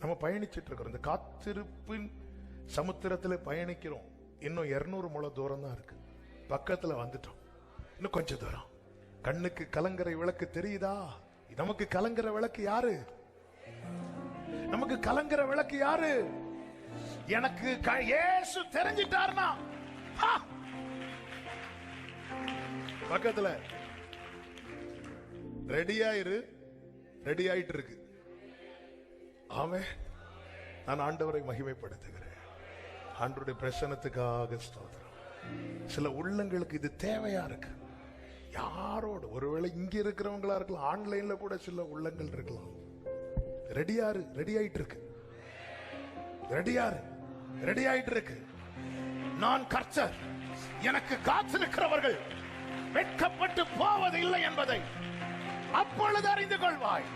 நம்ம பயணிச்சிட்டு இருக்கிறோம். இந்த காத்திருப்பின் சமுத்திரத்துல பயணிக்கிறோம். இன்னும் 200 முழ தூரம் தான் இருக்கு. பக்கத்துல வந்துட்டோம். இன்னும் கொஞ்சம் தூரம். கண்ணுக்கு கலங்கரை விளக்கு தெரியுதா? நமக்கு கலங்கரை விளக்கு யாரு? நமக்கு கலங்கரை விளக்கு யாரு? எனக்கு இயேசு தெரிஞ்சிட்டார்னா பக்கத்துல ரெடியாயிரு. ரெடி ஆயிட்டு இருக்கு. ஆமென். நான் ஆண்டவரை மகிமைப்படுத்துகிறேன். ஆண்டவருடைய பிரசன்னத்துக்காக ஸ்தோத்திரம். சில உள்ளங்களுக்கு இது தேவையா இருக்கு. யாரோடு, ஒருவேளை இங்க இருக்கிறவங்களா இருக்கலாம், ஆன்லைன்ல கூட சில உள்ளங்கள் இருக்கலாம். ரெடியாரு. ரெடி ஆயிட்டு இருக்கு. ரெடியாரு. ரெடி ஆயிட்டு இருக்கு. நான் கர்த்தர், எனக்கு காத்திருக்கிறவர்கள் வெட்கப்பட்டு போவது இல்லை என்பதை அப்பொழுது அறிந்து கொள்வாய்.